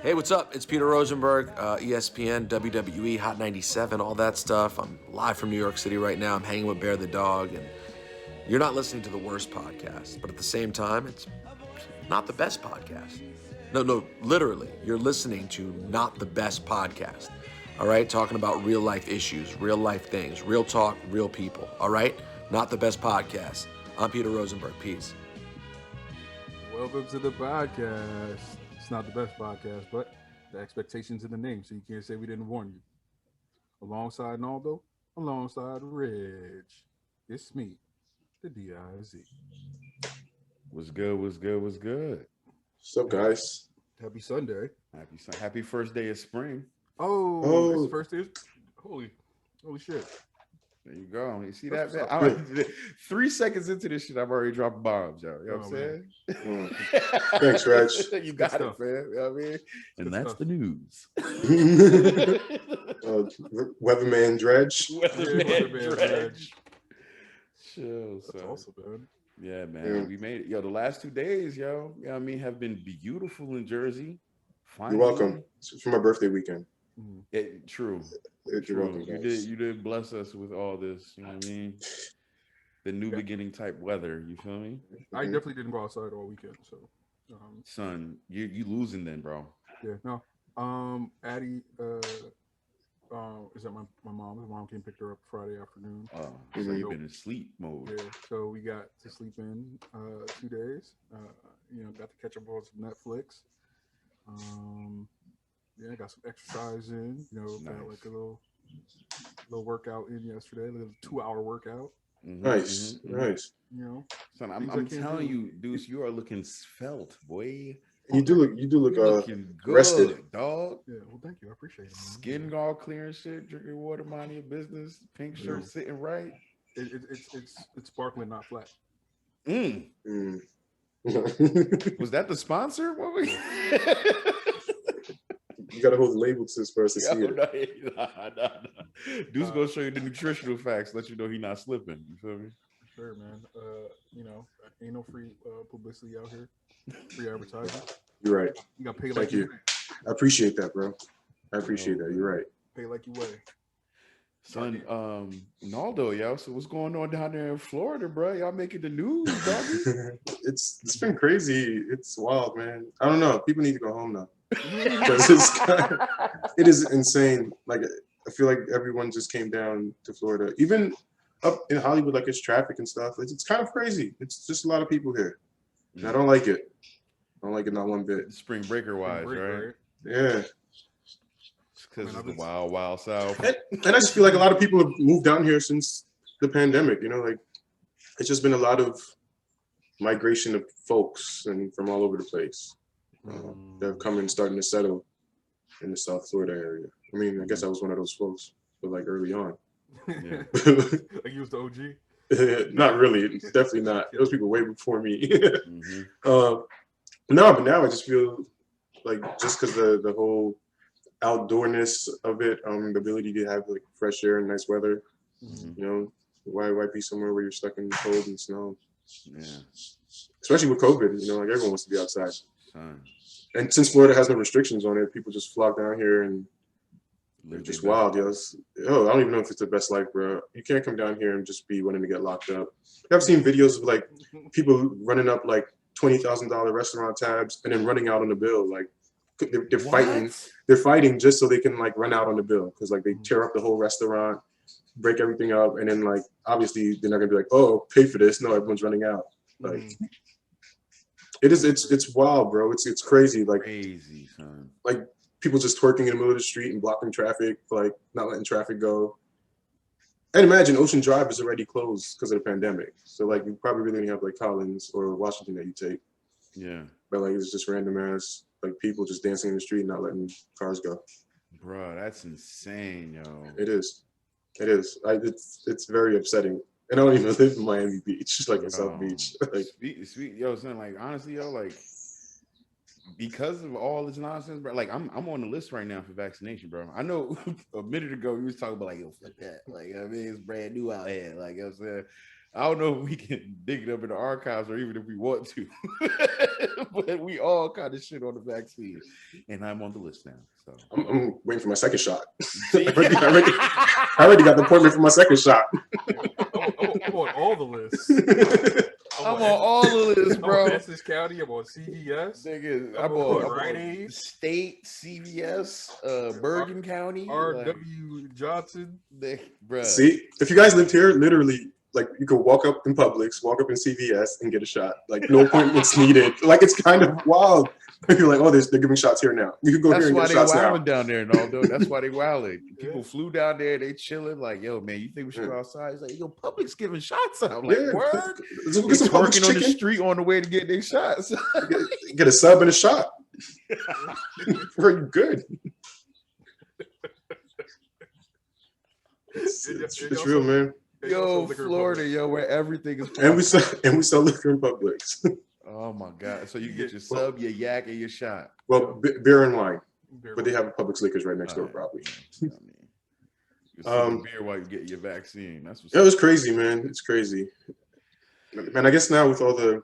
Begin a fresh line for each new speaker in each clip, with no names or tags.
Hey, what's up? It's Peter Rosenberg, ESPN, WWE, Hot 97, all that stuff. I'm live from New York City right now. I'm hanging with Bear the dog, and you're not listening to the worst podcast, but at the same time, it's not the best podcast. No, literally, you're listening to not the best podcast. All right, talking about real life issues, real life things, real talk, real people. All right, not the best podcast. I'm Peter Rosenberg. Peace.
Welcome to the podcast. It's not the best podcast, but the expectations in the name, so you can't say we didn't warn you. Alongside Naldo, alongside Reg. It's me, the DIZ.
What's good? What's good? What's good?
What's up, guys?
Happy Sunday.
Happy first day of spring.
Oh, it's the first day. Holy shit.
There you go. You see
That's
that,
what's
man? 3 seconds into this shit, I've already dropped bombs, yo. You know what I'm saying?
Thanks, Reg.
You got
Good
it, man. You know what I mean? And
Good
that's
stuff.
the news.
Weatherman Dredge.
Weatherman Dredge.
Chill,
That's
son.
awesome, man.
Yeah, man.
Yeah.
We made it. Yo, the last 2 days, yo, you know what I mean, have been beautiful in Jersey. Finally.
You're welcome. It's for my birthday weekend.
True.
You're welcome, guys.
You did bless us with all this, you know what I mean? The new beginning type weather, you feel me?
I definitely didn't go outside all weekend, so
Son, you losing then, bro.
yeah, no. Addie is at my mom's. My mom came pick her up Friday afternoon.
Oh, so you've been in sleep mode.
Yeah, so we got to sleep in 2 days. Got to catch up on some Netflix. I got some exercise in. Got like a little workout in yesterday, a little 2-hour workout.
Nice.
Son,
Things I
I'm
can't
telling
do.
you, Deuce, you are looking svelte, boy.
You do look
You're looking good,
rested.
dog.
Yeah, well, thank you. I appreciate it. Man.
Skin all clear and shit, drinking water, minding your business, pink shirt sitting right.
It's sparkling, not flat.
Mm.
Mm.
Was that the sponsor? What we...
You gotta hold the label to this for us to see it.
Nah. Dude's gonna show you the nutritional facts, let you know he's not slipping. You feel me?
Sure, man. Ain't no free publicity out here. Free advertising.
You're right.
You got to pay like
Thank you.
weigh.
I appreciate that, bro. I appreciate that. You're right.
Pay like you weigh.
Son, Naldo, yo. So what's going on down there in Florida, bro? Y'all making the news, doggy?
It's been crazy. It's wild, man. I don't know. People need to go home now. Because it is insane. Like, I feel like everyone just came down to Florida. Even up in Hollywood, like, it's traffic and stuff. It's kind of crazy. It's just a lot of people here. And I don't like it. I don't like it not one bit.
Spring breaker wise, right?
Yeah.
Because it's the wild, wild south.
And I just feel like a lot of people have moved down here since the pandemic, like it's just been a lot of migration of folks and from all over the place that have come and starting to settle in the South Florida area. I mean, I guess I was one of those folks, but like early on.
Yeah.
Like you was the OG?
Not really, definitely not. Those people way before me.
Mm-hmm.
No, but now I just feel like just because the whole outdoorness of it, the ability to have like fresh air and nice weather, why be somewhere where you're stuck in the cold and snow?
Yeah.
Especially with COVID, like everyone wants to be outside.
Son.
And since Florida has no restrictions on it, people just flock down here and they're
Live
just
their
wild, yo. I don't even know if it's the best life, bro. You can't come down here and just be wanting to get locked up. I've seen videos of like people running up like $20,000 restaurant tabs and then running out on the bill. Like they're fighting. They're fighting just so they can like run out on the bill because like they tear up the whole restaurant, break everything up, and then like obviously they're not gonna be like, oh, pay for this. No, everyone's running out. Like it's wild, bro. It's crazy. Like
crazy, son.
Like people just twerking in the middle of the street and blocking traffic, like not letting traffic go. And imagine Ocean Drive is already closed because of the pandemic. So like you probably really only have like Collins or Washington that you take.
Yeah.
But like it's just random ass like people just dancing in the street and not letting cars go.
Bro, that's insane, yo.
It is. It's very upsetting. And I don't even live in Miami Beach, just like in South Beach. Like
sweet, yo, son. Like honestly, yo, like because of all this nonsense, bro. Like I'm on the list right now for vaccination, bro. I know a minute ago you was talking about like, yo, fuck that. Like I mean, it's brand new out here. Like I'm saying, I don't know if we can dig it up in the archives or even if we want to. but we all kind of shit on the vaccine, and I'm on the list now. So
I'm waiting for my second shot. I already got the appointment for my second shot.
I'm on all the lists.
I'm on all the lists, bro.
I'm on Essex County. I'm on CVS.
Nigga,
I'm on Rite Aid,
State, CVS, Bergen County,
R.W. Johnson.
Bro.
See, if you guys lived here, literally, like you could walk up in Publix, walk up in CVS, and get a shot. Like no appointments needed. Like it's kind of wild. You're like, oh, they're giving shots here now. You can go here and get shots now.
That's why they wilding down there, Naldo. That's why they wilding. People flew down there, they chilling. Like, yo, man, you think we should go outside? He's like, yo, Publix giving shots out. I'm like, word. They working on the street on the way to get their shots.
Get a sub and a shot. Very good. It's real, man.
Yo, Florida, yo, where everything is.
And we sell liquor in Publix.
Oh my God! So you get your sub, your yak, and your shot.
Well, beer and wine, but they have a Publix liquors right next door, probably.
Beer while you get your vaccine. That's what's
it was crazy, man. It's crazy, man. I guess now with all the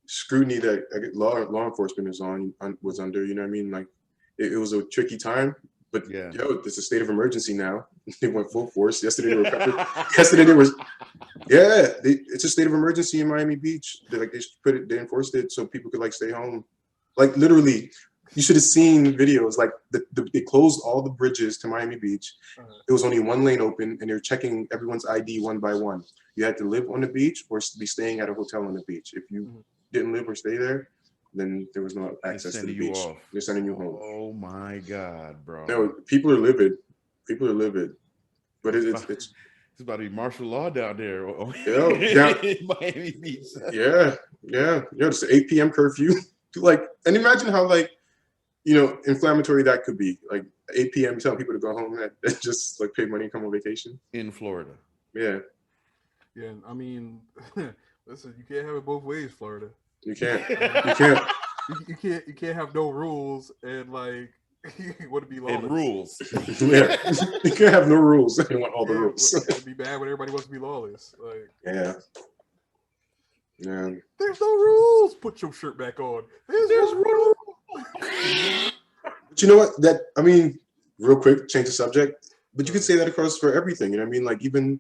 scrutiny that law enforcement was under, you know what I mean? Like it was a tricky time. But it's a state of emergency now. They went full force. Yesterday they were peppered. It's a state of emergency in Miami Beach. They enforced it so people could like stay home. Like literally, you should have seen videos. Like they closed all the bridges to Miami Beach. There was only one lane open, and they were checking everyone's ID one by one. You had to live on the beach or be staying at a hotel on the beach. If you didn't live or stay there, then there was no access to the beach. They're sending you home.
Oh my God, bro!
No, people are livid. But it's
about to be martial law down there.
In
Miami Beach.
Yeah. It's an 8 p.m. curfew. Like, and imagine how inflammatory that could be. Like 8 p.m. telling people to go home and just like pay money and come on vacation
in Florida.
Yeah. I mean, listen, you can't have it both ways, Florida.
You can't.
You can't have no rules and like you want to be lawless.
And rules.
Yeah. You can't have no rules. You want all the rules.
It'd be bad when everybody wants to be lawless. Like
Yeah.
There's no rules. Put your shirt back on. There's rules.
But you know what? Real quick, change the subject. But you could say that across for everything. You know what I mean? Like even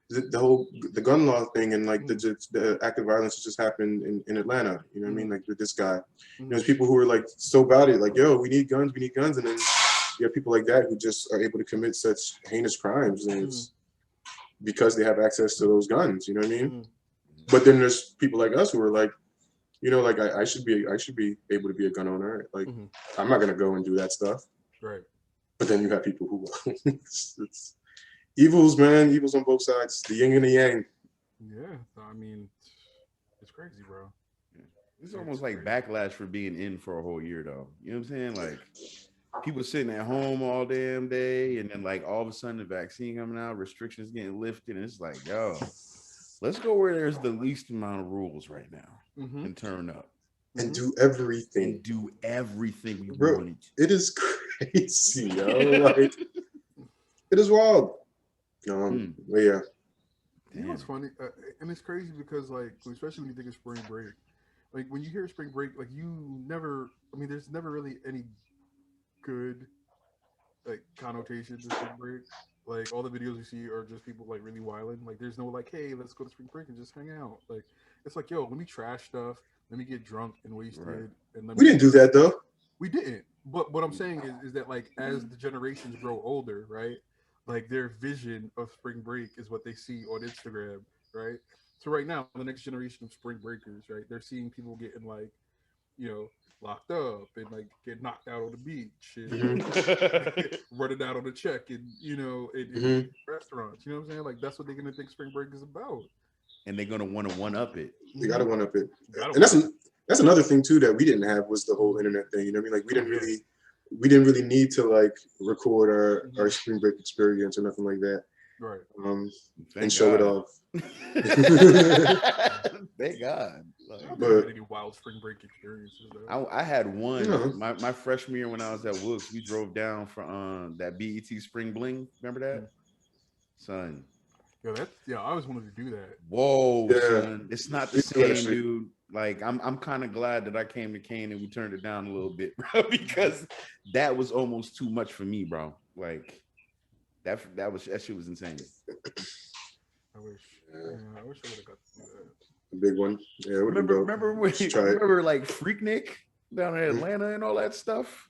the gun law thing and like the act of violence that just happened in Atlanta, you know what I mean? Like with this guy, there's people who are like so about it, like, yo, we need guns, and then you have people like that who just are able to commit such heinous crimes, and it's because they have access to those guns, you know what I mean? But then there's people like us who are like, you know, like I should be able to be a gun owner, like I'm not gonna go and do that stuff,
right?
But then you have people who it's evils, man. Evils on both sides. The yin and the yang.
Yeah, I mean, it's crazy, bro.
It's almost like backlash for being in for a whole year, though. You know what I'm saying? Like people sitting at home all damn day, and then like all of a sudden the vaccine coming out, restrictions getting lifted, and it's like, yo, let's go where there's the least amount of rules right now and turn up.
And do everything.
We wanted.
It is crazy, yo. Like, it is wild. But yeah.
You know what's funny? And it's crazy because, like, especially when you think of spring break, like when you hear spring break, like there's never really any good like connotations of spring break. Like all the videos you see are just people like really wilding. Like there's no like, hey, let's go to spring break and just hang out. Like it's like, yo, let me trash stuff, let me get drunk and wasted.
Right.
And
we didn't do that though.
We didn't. But what I'm saying is that like as the generations grow older, right? Like their vision of spring break is what they see on Instagram, right? So right now, the next generation of spring breakers, right? They're seeing people getting like, you know, locked up and like get knocked out on the beach and running out on a check and in restaurants. You know what I'm saying? Like that's what they're gonna think spring break is about.
And they're gonna want to one up it.
They gotta one up it. And that's another thing too that we didn't have was the whole internet thing. You know what I mean? Like we didn't really need to like record our spring break experience or nothing like that.
Right.
And show it off.
Thank God.
But any wild spring break experiences though?
I had one. My freshman year when I was at Wilkes, we drove down for that BET Spring Bling. Remember that? Son.
I always wanted to do that.
Whoa, son. It's not the same, dude. Like I'm kind of glad that I came to Kane and we turned it down a little bit, bro, because that was almost too much for me, bro. Like that shit was insane.
I wish. Yeah, I wish I would have got to do that.
A big one. Yeah, it would have been dope.
Remember like Freaknik down in Atlanta and all that stuff?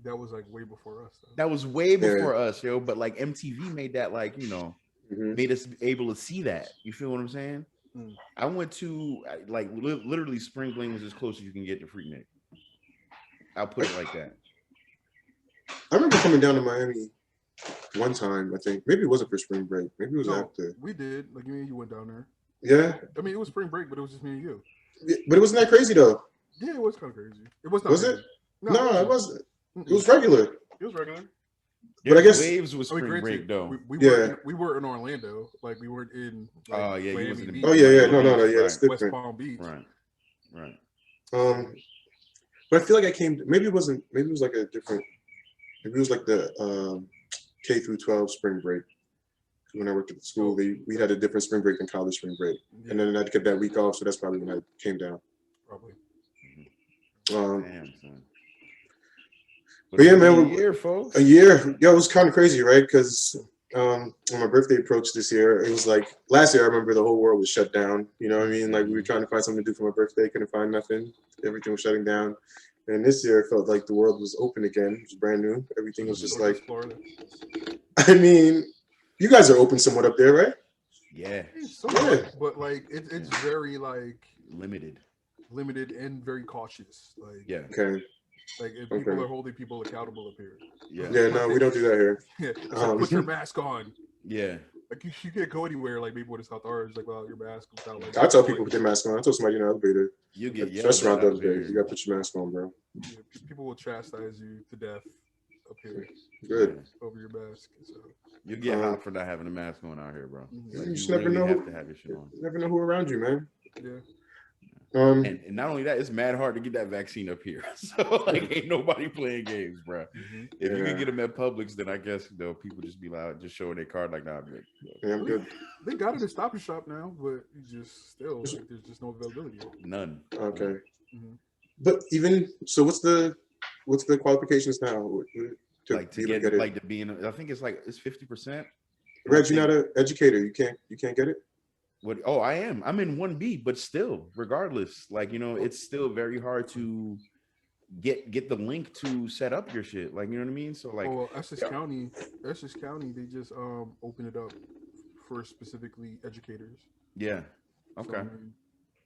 That was like way before us. Though.
That was way before us, yo. But like MTV made that like, you know, made us able to see that. You feel what I'm saying? I went to like literally Spring Bling was as close as you can get to Freaknik. I'll put it like that.
I remember coming down to Miami one time, I think. Maybe it wasn't for spring break. Maybe it was after.
We did. Like me and you went down there.
Yeah.
I mean, it was spring break, but it was just me and you.
Yeah, but it wasn't that crazy though.
Yeah, it was kind of crazy. It was not.
Was
crazy.
it? No, it wasn't.
Mm-mm.
It was regular.
It was regular.
But I guess
Waves was spring break though.
We were in Orlando. Like we weren't in. Like,
Miami Beach. Oh yeah. No. Yeah, it's different.
West Palm Beach.
Right.
But I feel like I came. Maybe it wasn't. Maybe it was like a different. Maybe it was like the K through 12 spring break. When I worked at the school, we had a different spring break than college spring break, and then I had to get that week off. So that's probably when I came down.
Probably.
Damn, son.
But yeah, man,
a year, folks.
A year. Yo, it was kind of crazy, right? Because when my birthday approached this year, it was like last year. I remember the whole world was shut down. You know what I mean? Like we were trying to find something to do for my birthday, couldn't find nothing. Everything was shutting down. And this year, it felt like the world was open again. It was brand new. Everything was just like. I mean, you guys are open somewhat up there, right?
Yeah.
Somewhat, but like it's very like
limited
and very cautious. Like
Okay.
Like if people are holding people accountable up here.
Yeah, no, we don't do that here.
Yeah, like, put your mask on.
Yeah.
Like you can't go anywhere. Like maybe when it's South Orange, like without your mask. Without, like,
I tell people put their mask on. I told somebody in the elevator.
You get
restaurant the other day. You gotta put your mask on, bro.
Yeah, people will chastise you to death up here.
Good.
Over your mask. So.
You get hot for not having a mask on out here, bro.
Like, you just never know.
Have to have your shit on.
You never know who around you, man.
Yeah.
And not only that, it's mad hard to get that vaccine up here. So like, ain't nobody playing games, bro. If you can get them at Publix, then I guess people just be loud, just showing their card like, nah, man.
Yeah, I'm good.
They got it at Stop and Shop now, but just still, like, there's just no availability.
None.
Okay. But even so, what's the qualifications now?
To get it? Like to be in, I think it's 50%.
Reg, you're not an educator. You can't get it.
What? Oh, I am. I'm in 1B, but still, regardless, like it's still very hard to get the link to set up your shit. Like, you know what I mean? So like,
Essex County, they just open it up for specifically educators.
Yeah. Okay.
So,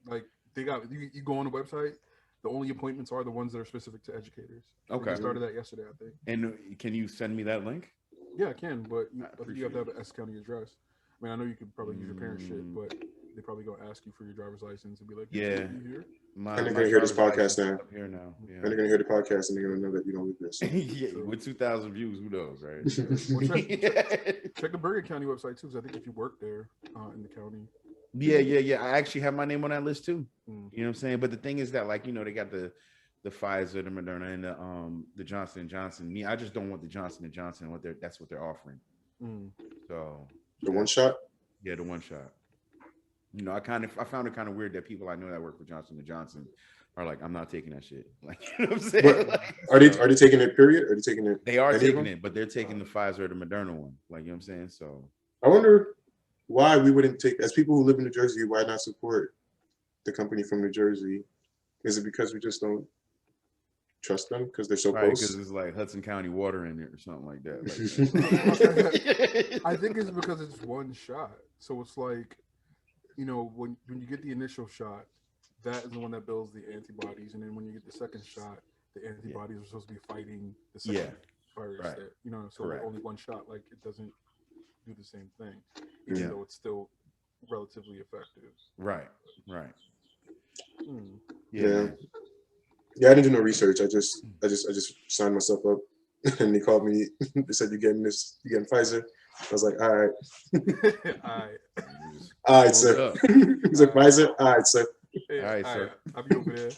like they got you go on the website. The only appointments are the ones that are specific to educators.
Okay.
They started that yesterday, I think.
And can you send me that link?
Yeah, I can, but I think you have to have an Essex County address. I mean, I know you could probably use your parents' shit, but they probably gonna ask you for your driver's license and be like,
"Yeah,
you here?"
And they're gonna hear this podcast now.
Here now, yeah.
And they're gonna hear the podcast and they're gonna know that you don't live this.
Yeah, so, with 2,000 views, who knows, right?
Check the Bergen County website too, because I think if you work there in the county.
Yeah. I actually have my name on that list too. You know what I'm saying? But the thing is that, like, they got the Pfizer, the Moderna, and the Johnson & Johnson. Me, I just don't want the Johnson & Johnson. That's what they're offering. So
the one shot.
Yeah, the one shot. I found it kind of weird that people I know that work for Johnson & Johnson are like, I'm not taking that shit. Like, you know what I'm saying? Like,
are they taking it? Period? Are they taking it?
They are taking it, but they're taking the Pfizer or the Moderna one. Like, you know what I'm saying? So
I wonder why we wouldn't take, as people who live in New Jersey, why not support the company from New Jersey? Is it because we just don't trust them because they're so close?
Because it's like Hudson County water in it or something like that.
I think it's because it's one shot. So it's like, when you get the initial shot, that is the one that builds the antibodies, and then when you get the second shot, the antibodies are supposed to be fighting the second virus.
Right.
That, so only one shot, like it doesn't do the same thing, even though it's still relatively effective.
Right.
Yeah, I didn't do no research. I just signed myself up, and they called me. They said, "You getting Pfizer?" I was like, "All right, all right, sir." He's like, "Pfizer, all right, sir."
All right, sir.
I'll be over there.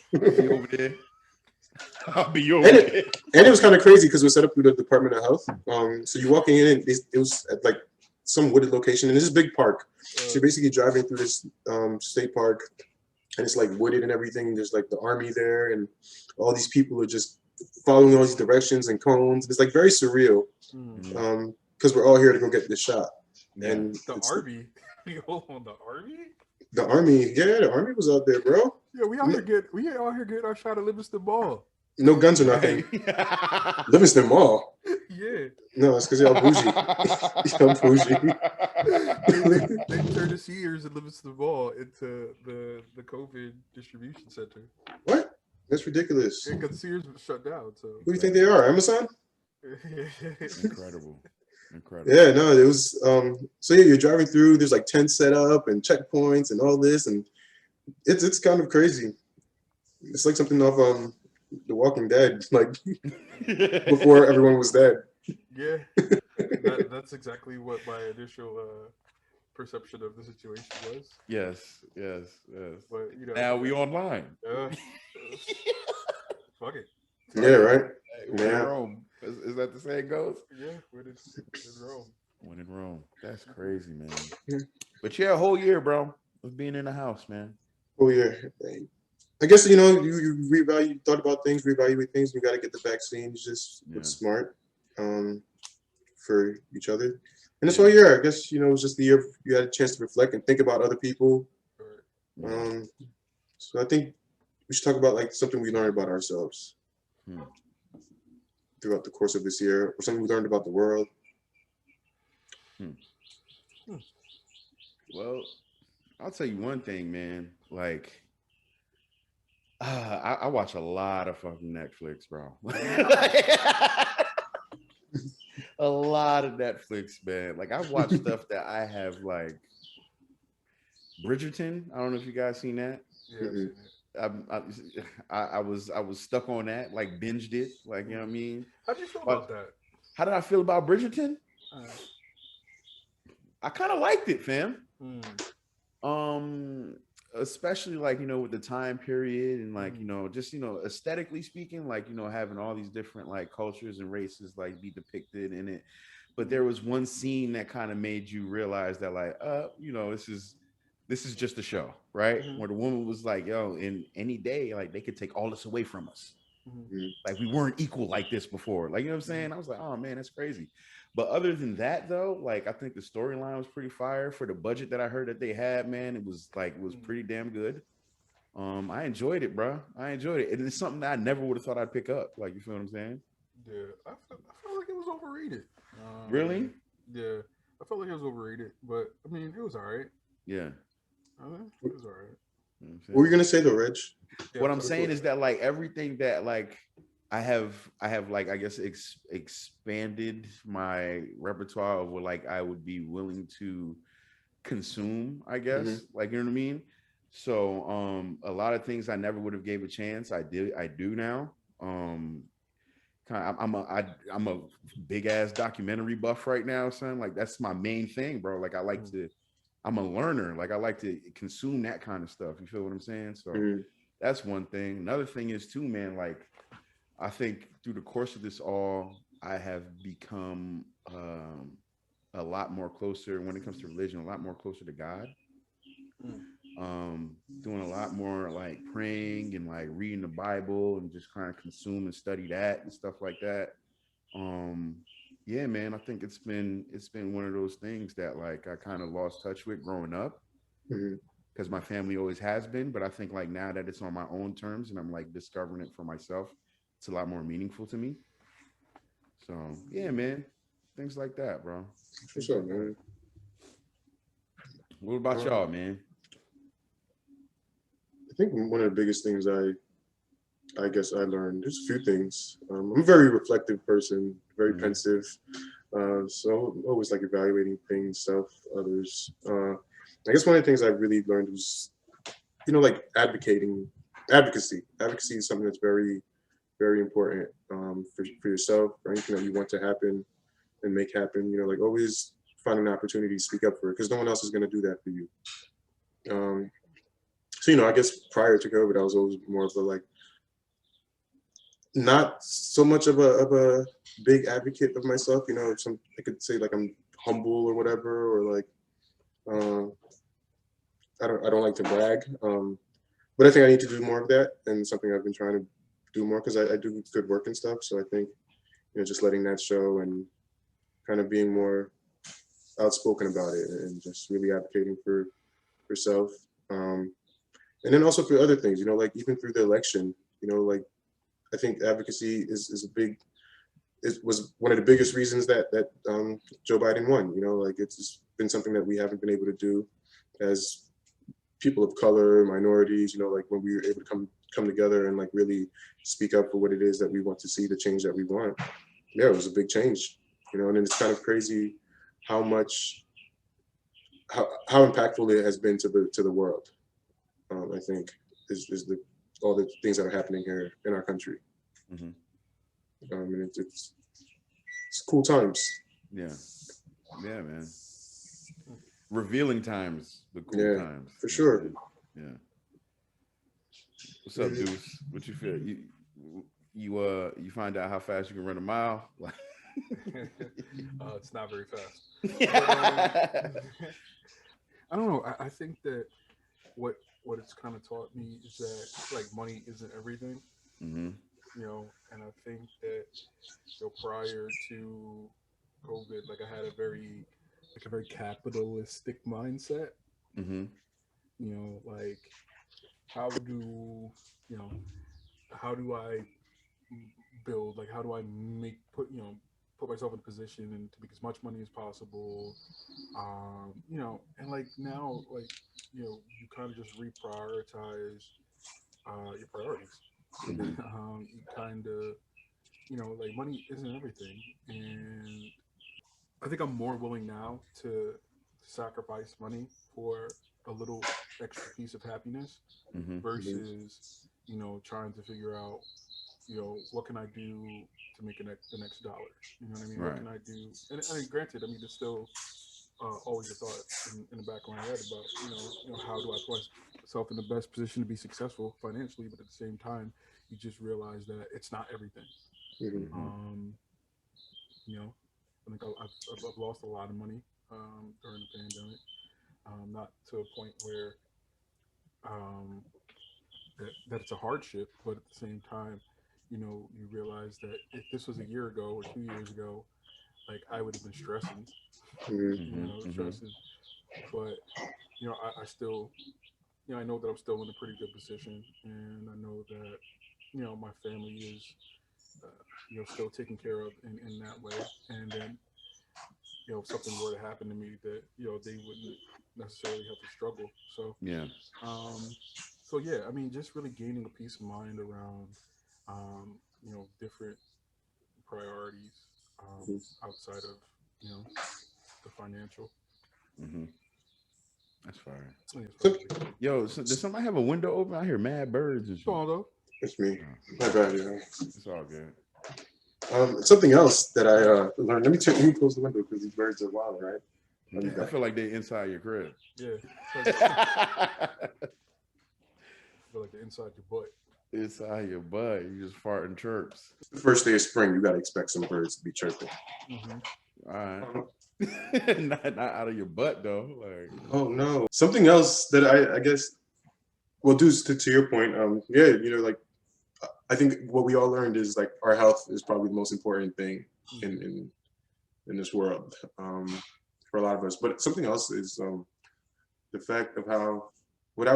I'll be over there.
And it was kind of crazy because it was set up through the Department of Health. So you're walking in, and it was at like some wooded location, and this is a big park. So you're basically driving through this state park, and it's like wooded and everything. There's like the army there, and all these people are just following all these directions and cones. It's like very surreal, because we're all here to go get this shot.
Yeah.
And
The army. Hold on, the army?
the army, yeah, the army was out there, bro.
Yeah, we out here getting our shot at Livingston Ball.
No guns or nothing. Livingston Mall.
Yeah.
No, it's because y'all bougie. Y'all bougie.
They turned the seniors at Livingston Mall into the COVID distribution center.
What? That's ridiculous.
Yeah, because the seniors was shut down. So
Who do you think they are? Amazon?
Incredible.
Yeah, no, it was so yeah, you're driving through, there's like tents set up and checkpoints and all this, and it's kind of crazy. It's like something off The Walking Dead, like before everyone was dead.
Yeah. That's exactly what my initial perception of the situation was.
Yes.
But you know,
Now we online.
Fuck it.
Yeah, right.
When in
Yeah.
Rome. Is that the saying goes?
Yeah, when it's in Rome.
When in Rome. That's crazy, man.
Yeah.
But yeah, a whole year, bro, of being in the house, man.
Oh yeah. I guess you know you thought about things, reevaluate things. You got to get the vaccines. Just
Yeah.
it's smart for each other. And this whole year, I guess you know it was just the year you had a chance to reflect and think about other people.
Right.
So I think we should talk about like something we learned about ourselves throughout the course of this year, or something we learned about the world.
Well, I'll tell you one thing, man. Like, I watch a lot of fucking Netflix, bro. A lot of Netflix, man. Like, I've watched stuff that I have, like, Bridgerton. I don't know if you guys seen that.
Yeah, I've seen it.
I was stuck on that, like binged it, like you know what I mean.
How do you feel about that?
How did I feel about Bridgerton?
Uh,
I kind of liked it, fam.
mm,
Especially like you know with the time period and like you know just you know aesthetically speaking, like you know having all these different like cultures and races like be depicted in it. But there was one scene that kind of made you realize that like you know this is just a show, right? Where the woman was like, yo, in any day, like they could take all this away from us. Like we weren't equal like this before. Like, you know what I'm saying? I was like, oh man, that's crazy. But other than that though, like I think the storyline was pretty fire for the budget that I heard that they had, man. It was pretty damn good. I enjoyed it, bro. I enjoyed it. And it's something that I never would have thought I'd pick up. Like, you feel what I'm saying?
yeah, I felt like it was overrated.
Really?
Yeah, I felt like it was overrated, but I mean, it was all right.
Yeah.
It was all right.
You know
What were you gonna say though, Reg?
Yeah,
what I'm saying is that like everything that like I have like I guess expanded my repertoire of what like I would be willing to consume, I guess. Like you know what I mean? So a lot of things I never would have gave a chance. I do now. I'm a big ass documentary buff right now, son. Like that's my main thing, bro. Like I like to I'm a learner. Like I like to consume that kind of stuff. You feel what I'm saying? So that's one thing. Another thing is too, man, like I think through the course of this all, I have become a lot more closer when it comes to religion, a lot more closer to God. Doing a lot more like praying and like reading the Bible and just kind of consume and study that and stuff like that. Yeah, man, I think it's been one of those things that like I kind of lost touch with growing up because my family always has been. But I think like now that it's on my own terms and I'm like discovering it for myself, it's a lot more meaningful to me. So yeah, man, things like that, bro.
For sure, man.
What about y'all, man?
I think one of the biggest things I guess I learned, there's a few things. I'm a very reflective person, very pensive. So always like evaluating things, self, others. I guess one of the things I really learned was, you know, like advocacy. Advocacy is something that's very, very important for yourself, for anything that you want to happen and make happen. You know, like always finding an opportunity to speak up for it because no one else is going to do that for you. So, you know, I guess prior to COVID, I was always more of a like, not so much of a big advocate of myself. You know, I could say like I'm humble or whatever, or like I don't like to brag. but I think I need to do more of that, and something I've been trying to do more because I do good work and stuff. So I think, just letting that show and kind of being more outspoken about it and just really advocating for yourself. And then also for other things, like even through the election, like I think advocacy is a big, it was one of the biggest reasons that Joe Biden won. Like it's just been something that we haven't been able to do as people of color, minorities. Like when we were able to come together and like really speak up for what it is that we want to see, the change that we want. Yeah, it was a big change. And it's kind of crazy how much how impactful it has been to the world. I think is all the things that are happening here in our country. And it's cool times.
Yeah, man. Revealing times, but cool
Yeah,
times
for sure.
Yeah. What's up, Deuce? What you feel? You find out how fast you can run a mile?
It's not very fast. But, I don't know. I think that what it's kind of taught me is that like money isn't everything. And I think that prior to COVID, like I had a very capitalistic mindset. Like how do how do I build, like how do I put myself in a position and to make as much money as possible, and like now, like you kind of just reprioritize your priorities. You kind of like money isn't everything, and I think I'm more willing now to sacrifice money for a little extra piece of happiness versus trying to figure out what can I do to make the next dollar. You know what I mean?
Right.
What can I do? And granted, I mean, there's still always a thought in the back of my head about how do I put myself in the best position to be successful financially, but at the same time, you just realize that it's not everything. I think I've lost a lot of money during the pandemic, not to a point where that it's a hardship, but at the same time, you realize that if this was a year ago or 2 years ago, like I would have been stressing, stressing. But I still, I know that I'm still in a pretty good position, and I know that my family is, still taken care of in that way. And then if something were to happen to me, that they wouldn't necessarily have to struggle. So
Yeah.
So yeah, I mean, just really gaining a peace of mind around, different priorities outside of the financial.
That's fine.
Yeah,
Yo, so does somebody have a window open? I hear mad birds and shit.
Come on, though.
It's me. My bad, yeah.
It's all good.
Something else that I learned. Let me close the window because these birds are wild, right?
I feel like they inside your crib.
Yeah. I feel like they're inside your butt.
Inside your butt. You just fart and chirps.
The first day of spring, you got to expect some birds to be chirping.
All right. not out of your butt though. Like,
oh no. Something else that I guess, well, Deuce, to your point, yeah, like I think what we all learned is like our health is probably the most important thing in this world for a lot of us. But something else is the fact of how what I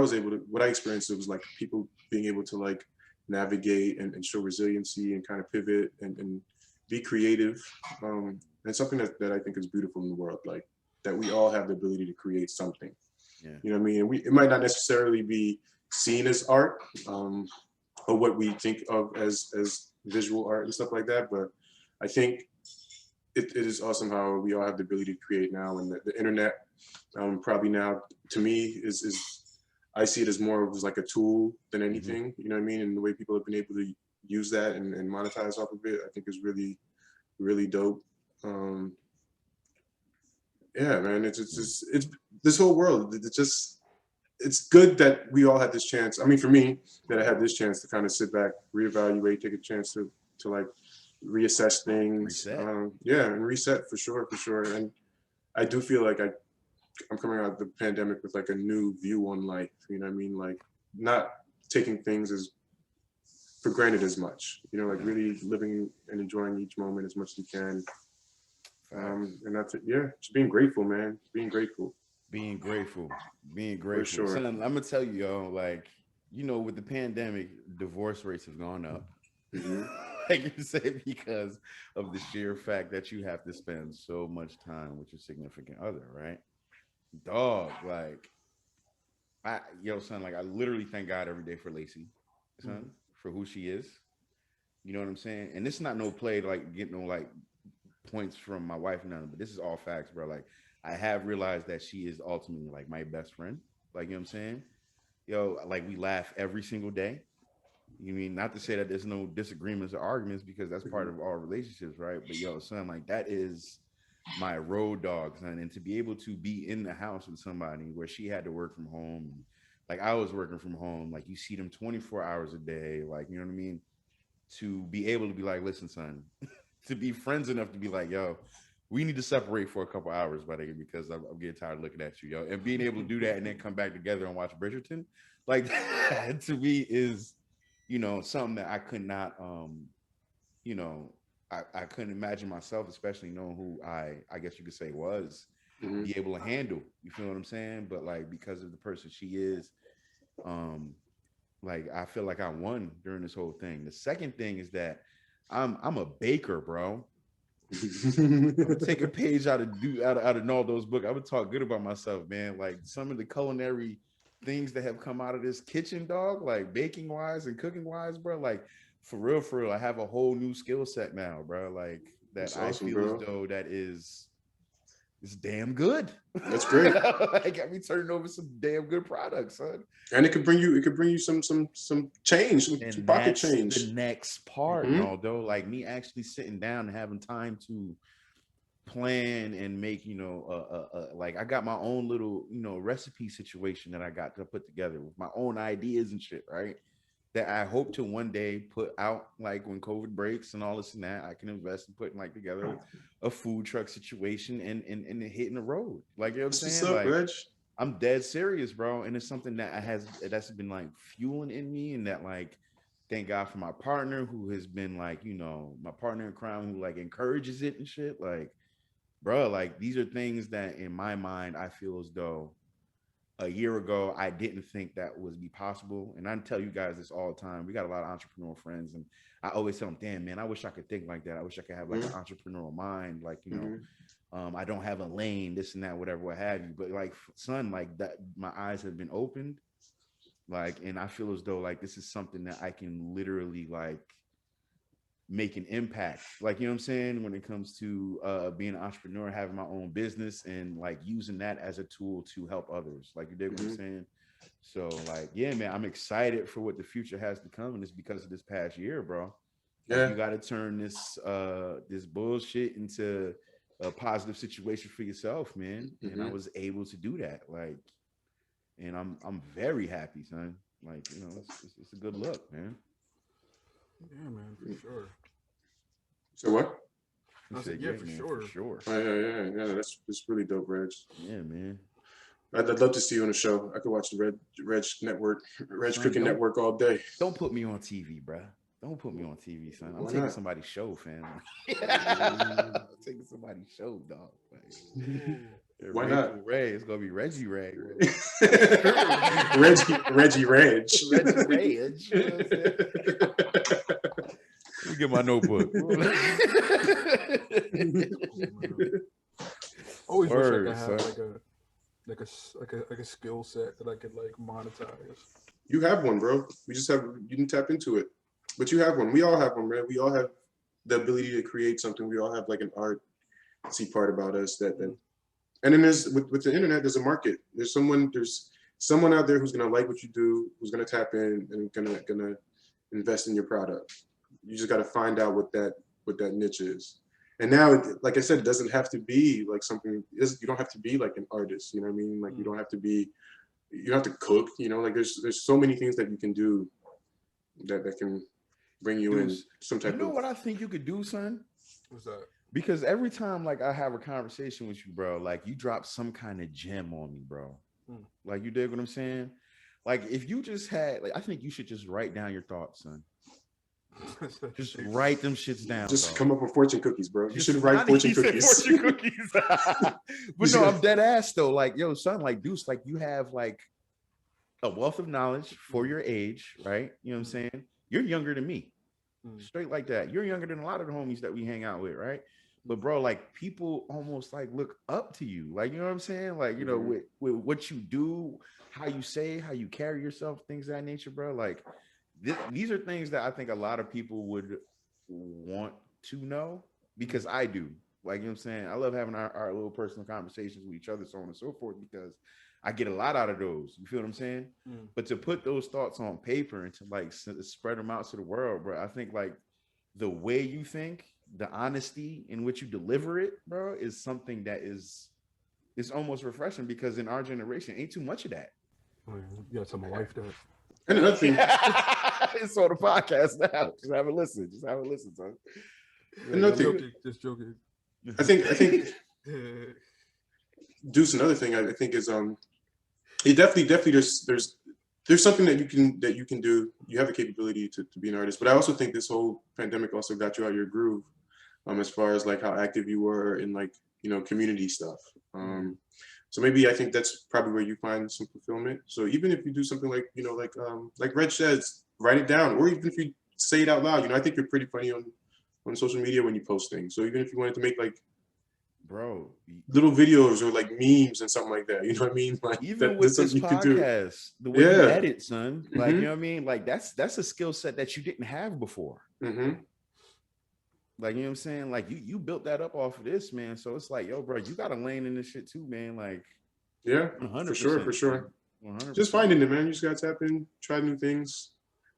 experienced, it was like people being able to like navigate and show resiliency and kind of pivot and be creative. And something that I think is beautiful in the world, like that we all have the ability to create something.
yeah.
You know what I mean? And it might not necessarily be seen as art, or what we think of as visual art and stuff like that. But I think it is awesome how we all have the ability to create now, and the internet probably now to me is I see it as more of like a tool than anything. You know what I mean? And the way people have been able to use that and monetize off of it, I think is really, really dope. Yeah, man, it's this whole world. It's good that we all had this chance. I mean, for me, that I had this chance to kind of sit back, reevaluate, take a chance to like reassess things. Yeah, and reset for sure. And I do feel like I'm coming out of the pandemic with like a new view on life. You know what I mean? Like not taking things as for granted as much. You know, like really living and enjoying each moment as much as you can. And that's it. Yeah, just being grateful, man. Being grateful.
Being grateful.
For sure.
Son, I'm gonna tell you, yo, like, you know, with the pandemic, divorce rates have gone up.
Mm-hmm.
Like you said, because of the sheer fact that you have to spend so much time with your significant other, right? Dog, like, son, like, I literally thank God every day for Lacey, son, for who she is. You know what I'm saying? And this is not no play to like get no like points from my wife, none, but this is all facts, bro. Like, I have realized that she is ultimately like my best friend. Like, you know what I'm saying? Yo, like, we laugh every single day. You mean, not to say that there's no disagreements or arguments, because that's part of all relationships, right? But yo, son, like, that is my road dog, son. And to be able to be in the house with somebody where she had to work from home, and like I was working from home, like you see them 24 hours a day, like, you know what I mean? To be able to be like, listen, son, to be friends enough to be like, yo, we need to separate for a couple hours, buddy, because I'm getting tired of looking at you, yo. And being able to do that and then come back together and watch Bridgerton, like, to me is, you know, something that I could not, you know, I couldn't imagine myself, especially knowing who I guess you could say was, be able to handle. You feel what I'm saying? But like, because of the person she is, like, I feel like I won during this whole thing. The second thing is that I'm a baker, bro. I'm take a page out of Naldo's book. I would talk good about myself, man. Like, some of the culinary things that have come out of this kitchen, dog, like baking wise and cooking wise, bro. Like, for real, I have a whole new skill set now, bro. Like, that
That's
I
awesome,
feel
bro.
as though that is damn good.
That's great.
Like, got me turning over some damn good products, son.
And it could bring you some change, some
And
pocket
that's
change.
the next part, Naldo. Like, me actually sitting down and having time to plan and make, you know, like, I got my own little, you know, recipe situation that I got to put together with my own ideas and shit, right? That I hope to one day put out, like, when COVID breaks and all this and that, I can invest in putting like together a food truck situation and hitting the road. Like, you know what I'm
That's
saying?
what's up,
Like,
Reg.
I'm dead serious, bro. And it's something that's been like fueling in me, and that, like, thank God for my partner, who has been like, you know, my partner in crime, who like encourages it and shit. Like, bro, like, these are things that in my mind I feel as though a year ago I didn't think that would be possible. And I tell you guys this all the time. We got a lot of entrepreneurial friends, and I always tell them, damn, man, I wish I could think like that. I wish I could have like an entrepreneurial mind, like, you know. I don't have a lane, this and that, whatever, what have you. But like, son, like, that, my eyes have been opened, like, and I feel as though like this is something that I can literally like make an impact. Like, you know what I'm saying? When it comes to being an entrepreneur, having my own business, and like using that as a tool to help others. Like, you dig what I'm saying? So like, yeah, man, I'm excited for what the future has to come, and it's because of this past year, bro. Like,
Yeah.
you got to turn this bullshit into a positive situation for yourself, man. And I was able to do that. Like, and I'm very happy, son. Like, you know, it's a good look, man.
Yeah, man, for sure.
So what?
I said, yeah, for sure.
For sure.
Oh, yeah. That's really dope, Reg.
Yeah, man.
I'd love to see you on the show. I could watch the Reg Network,
Son,
Cooking Network all day.
Don't put me on TV, bro. Don't put me on TV, son. I'm
Why
taking
not?
somebody's show, fam. I'm taking somebody's show, dog. Like,
Why
Rachel
not?
Ray. It's gonna be Reggie Ray.
Reggie Reg.
Reggie Ray. You know what I'm saying? Let me get my notebook.
Always wish I could
Word,
have
son.
like a skill set that I could like monetize.
You have one, bro. We just have you can tap into it. But you have one. We all have one, man. We all have the ability to create something. We all have like an artsy part about us that and then there's with the internet, there's a market. There's someone out there who's gonna like what you do, who's gonna tap in and gonna invest in your product. You just gotta find out what that niche is. And now, like I said, it doesn't have to be like something. You don't have to be like an artist. You know what I mean? Like you don't have to be. You don't have to cook. You know, like there's so many things that you can do that can bring you in some type of.
You know what I think you could do, son?
What's that?
Because every time like I have a conversation with you, bro, like you drop some kind of gem on me, bro. Like, you dig what I'm saying? Like if you just had, like, I think you should just write down your thoughts, son. Just write them shits down.
Just
dog.
come up with fortune cookies, bro. You
Just
should write
not
fortune
even
cookies.
fortune cookies. But no, I'm dead ass though. Like, yo, son, like Deuce, like you have like a wealth of knowledge for your age, right? You know what I'm saying? You're younger than me. Straight like that. You're younger than a lot of the homies that we hang out with, right? But bro, like people almost like look up to you. Like, you know what I'm saying? Like, you know, with what you do, how you say, how you carry yourself, things of that nature, bro. Like these are things that I think a lot of people would want to know because I do. Like, you know what I'm saying? I love having our little personal conversations with each other, so on and so forth, because I get a lot out of those. You feel what I'm saying? But to put those thoughts on paper and to like spread them out to the world, bro, I think like the way you think, the honesty in which you deliver it, bro, is something that is almost refreshing because in our generation, ain't too much of that.
Oh, yeah. You gotta tell my wife that.
And another thing,
It's on the podcast now. Just have a listen. Just have a listen, son.
another thing.
Just joking.
I think Deuce, another thing I think is it definitely there's something that you can do. You have the capability to be an artist, but I also think this whole pandemic also got you out of your groove, as far as like how active you were in like, you know, community stuff. So maybe I think that's probably where you find some fulfillment. So even if you do something like, you know, like Reg says, write it down, or even if you say it out loud, you know, I think you're pretty funny on social media when you post things. So even if you wanted to make like,
bro,
little videos or like memes and something like that, you know what I mean? Like
even with this podcast, the way you edit, son, like, you know what I mean? Like that's a skill set that you didn't have before. Like, you know what I'm saying? Like you built that up off of this, man. So it's like, yo, bro, you got a lane in this shit too, man. Like,
yeah,
100%,
for sure.
100%.
Just finding it, man. You just gotta tap in, try new things,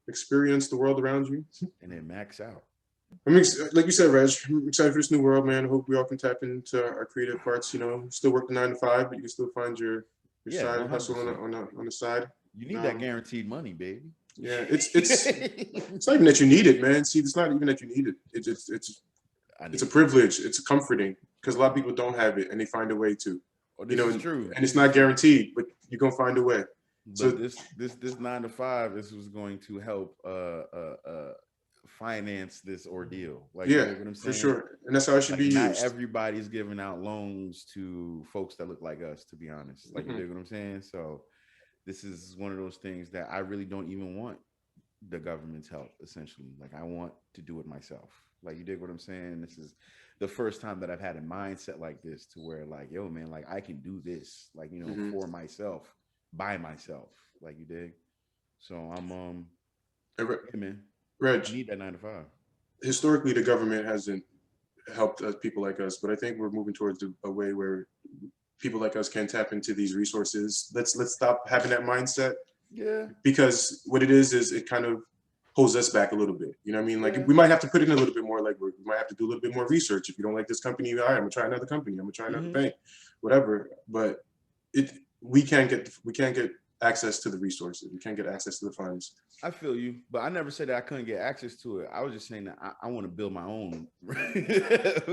experience the world around you,
and then max out.
I mean, like you said, Reg, I'm excited for this new world, man. I hope we all can tap into our creative parts. You know, still work the 9 to 5, but you can still find your side
100%.
hustle on the side.
You need that guaranteed money, baby.
Yeah, it's not even that you need it, man. See, it's not even that you need it. It's a privilege. It's comforting because a lot of people don't have it and they find a way to.
You know, it's true,
and it's not guaranteed, but you're gonna find a way.
But
so
this 9 to 5, this was going to help finance this ordeal. Like,
yeah,
you know what I'm saying?
For sure, and that's how it should be used.
Not everybody's giving out loans to folks that look like us, to be honest. Like, you dig what I'm saying? So this is one of those things that I really don't even want the government's help, essentially. Like, I want to do it myself. Like, you dig what I'm saying? This is the first time that I've had a mindset like this to where, like, yo, man, like, I can do this, like, you know, for myself, by myself. Like, you dig? So I'm hey, man,
Reg,
I need that 9 to 5.
Historically, the government hasn't helped people like us, but I think we're moving towards a way where people like us can tap into these resources. Let's stop having that mindset.
Yeah.
Because what it is it kind of holds us back a little bit. You know what I mean? Like we might have to put in a little bit more, like we might have to do a little bit more research. If you don't like this company, all right, I'm gonna try another company. I'm gonna try another bank, whatever. But we can't get access to the resources. We can't get access to the funds.
I feel you, but I never said that I couldn't get access to it. I was just saying that I want to build my own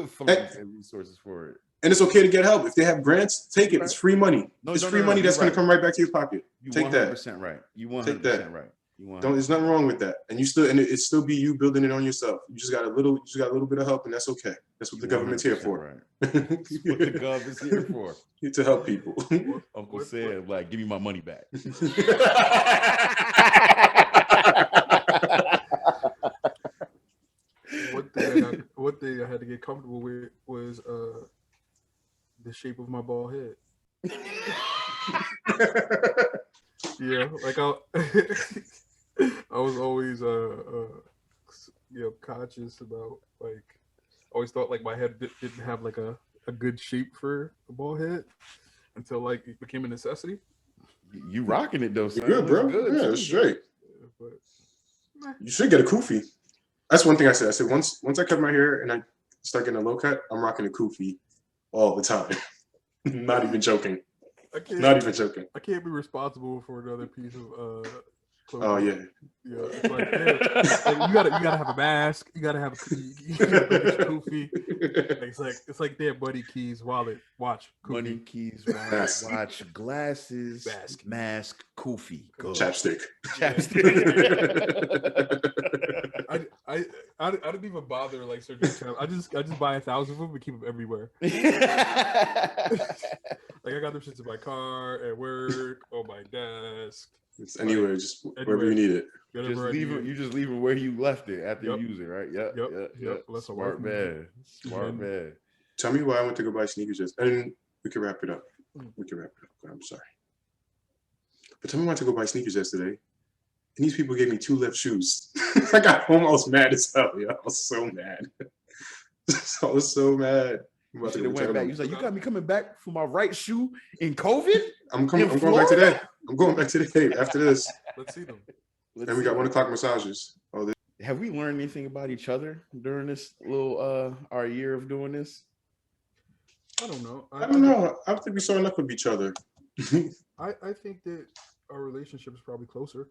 funds and resources for it.
And it's okay to get help. If they have grants, take it. Right. It's free money. It's free money that's going to come right back to your pocket.
Take that. 100% right. You 100% right.
There's nothing wrong with that. And it still be you building it on yourself. You just got a little bit of help, and that's okay. That's what the government's here for.
Right. That's what the government's here for.
To help people.
Uncle said, like, give me my money back.
One thing I had to get comfortable with was the shape of my bald head. Yeah, like I was always conscious about, like, always thought like my head didn't have like a good shape for a bald head until like it became a necessity.
You rocking it though, son.
Good, bro. Good, yeah, straight. But you should get a kufi. That's one thing I said. I said once I cut my hair and I start getting a low cut, I'm rocking a kufi all the time. Not even joking. I can't be responsible for another piece of Oh yeah.
Yeah, it's like, you gotta have a mask. You gotta have you gotta go get your kufi. It's like their buddy, keys, wallet, watch, kufi.
Money, keys, wallet,
Mask.
watch, glasses,
Mask.
mask, kufi, go.
Chapstick.
I didn't even bother like searching. I just buy 1,000 of them and keep them everywhere. Like I got them shits in my car, at work, on my desk.
It's anywhere, just wherever you need it.
Just leave it. You just leave it where you left it after you use it, right? Yep. Smart man. Smart man.
Tell me why I went to go buy sneakers yesterday. And we can wrap it up. I'm sorry. But tell me why I went to go buy sneakers yesterday. And these people gave me 2 left shoes. I got home, I was mad as hell. Yo. I was so mad. I was so mad.
You should have went back. He was like, "You got me coming back for my right shoe in COVID."
I'm going back today. I'm going back today after this.
Let's see them.
And we got 1 o'clock massages. Oh,
have we learned anything about each other during this little our year of doing this?
I don't know.
I don't know. I think we saw enough of each other.
I think that our relationship is probably closer.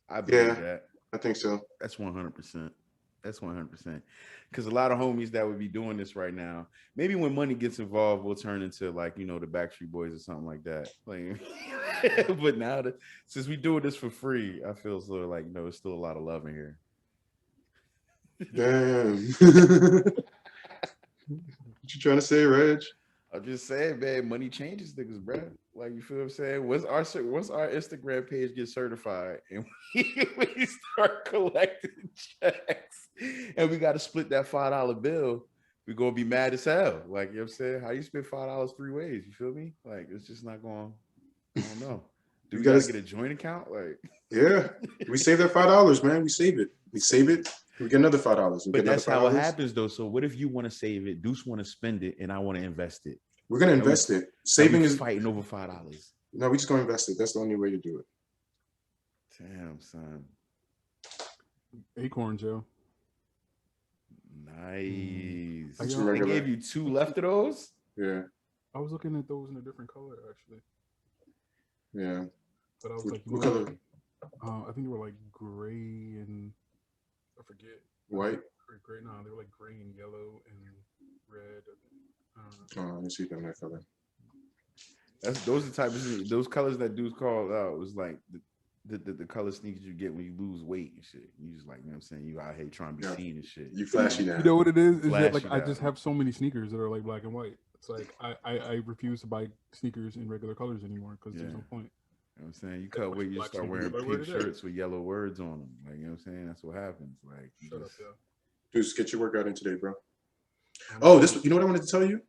I believe that.
I think so.
That's 100%. That's 100%. Because a lot of homies that would be doing this right now, maybe when money gets involved, we'll turn into like, the Backstreet Boys or something like that. Like, but now since we doing this for free, I feel sort of like, there's still a lot of love in here.
Damn. What you trying to say, Reg?
I'm just saying, man, money changes niggas, bro. Like, you feel what I'm saying? Once our Instagram page gets certified and we start collecting checks and we got to split that $5 bill, we're going to be mad as hell. Like, you know what I'm saying? How you spend $5 3 ways? You feel me? Like, it's just not going, I don't know. Do we got to get a joint account? Like,
yeah, we save that $5, man. We save it. We get another $5.
But that's how it happens, though. So what if you want to save it, Deuce want to spend it, and I want to invest it?
We're gonna invest it. Saving is
fighting over $5.
No, we just gonna invest it. That's the only way to do it.
Damn, son.
Acorns, yo.
Nice.
They
gave you 2 left of those?
Yeah.
I was looking at those in a different color, actually.
Yeah.
But I was like,
what color?
I think they were like gray and I forget.
White?
Gray. No, they were like gray and yellow and red.
Let me see if I'm that color.
Those are the type of those colors that dudes called out was like the color sneakers you get when you lose weight and shit. You just like, you know what I'm saying? You out here trying to be seen and shit.
You flashy now.
You know what it is? Is that like I just have so many sneakers that are like black and white. It's like I refuse to buy sneakers in regular colors anymore because there's no point.
You know what I'm saying? You cut weight, you start wearing pink shirts with yellow words on them. Like, you know what I'm saying? That's what happens. Like,
Shut up, yo.
Dude, get your workout in today, bro. Oh, you know what I wanted to tell you?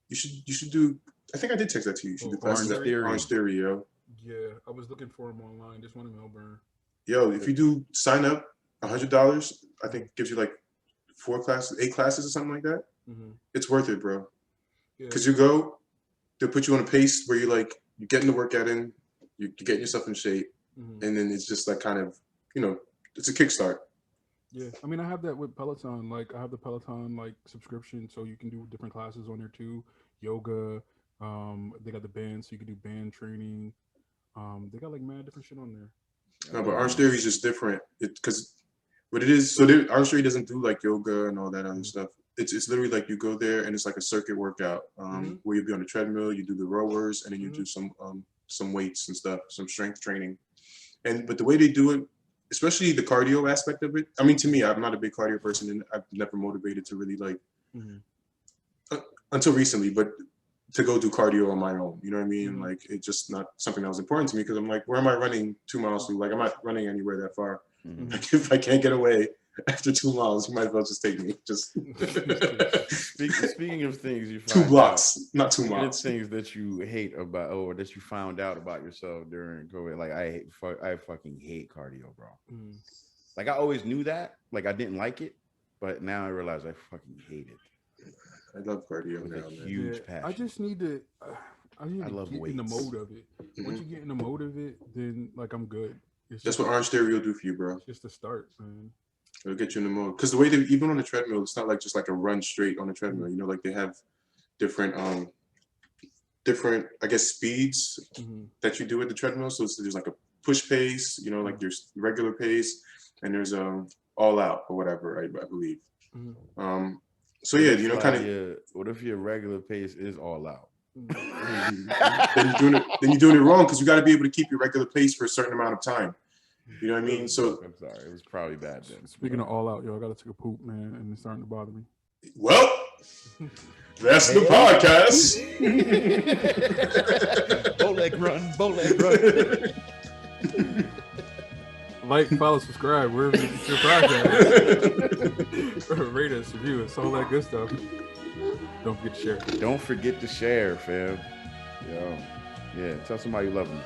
You should do. I think I did text that to you. You should do classes at Orange Theory, yo.
Yeah, I was looking for them online. This one in Melbourne.
Yo, if you do sign up, $100, I think gives you like 8 classes or something like that.
Mm-hmm.
It's worth it, bro. Because you go, they'll put you on a pace where you're getting the workout in, you're getting yourself in shape, and then it's just like kind of, it's a kickstart.
Yeah, I mean, I have that with Peloton. Like, I have the Peloton subscription, so you can do different classes on there too. Yoga. They got the band, so you can do band training. They got mad different shit on there.
No, but Orange Theory is just different. Because what it is, Orange Theory doesn't do yoga and all that other stuff. It's literally like you go there and it's like a circuit workout where you'll be on the treadmill, you do the rowers, and then you do some weights and stuff, some strength training. But the way they do it, especially the cardio aspect of it. I mean, to me, I'm not a big cardio person, and I've never motivated to really until recently, but to go do cardio on my own. You know what I mean? Like, it's just not something that was important to me because I'm like, where am I running 2 miles to? Like, I'm not running anywhere that far. Like, if I can't get away after 2 miles, you might as well just take me. Just
speaking of things you
2 blocks, not 2 miles.
Things that you hate about or that you found out about yourself during COVID. Like, I fucking hate cardio, bro. Like, I always knew that. Like, I didn't like it, but now I realize I fucking hate it.
I love cardio now, man.
Huge passion.
I just need to. I love get
weights.
in the mode of it. Once you get in the mode of it, then I'm good.
That's what Orange Theory will do for you, bro.
It's just a start, man.
It'll get you in the mode. Because the way even on the treadmill, it's not just like a run straight on the treadmill. Like they have different, I guess, speeds that you do at the treadmill. So there's like push pace, you know, like your regular pace, and there's all out or whatever, I believe.
Mm-hmm.
So yeah, you know, kind of.
What if your regular pace is all out?
Then you're doing it wrong, because you got to be able to keep your regular pace for a certain amount of time. You know what I mean? So
I'm sorry, it was probably bad then.
Speaking of all out, yo, I gotta take a poop, man, and it's starting to bother me.
well, that's the podcast.
Bow leg run.
Like, follow, subscribe, wherever you get your podcast. Rate us, review us, all that good stuff. Don't forget to share.
Don't forget to share, fam. Yo, yeah, tell somebody you love them.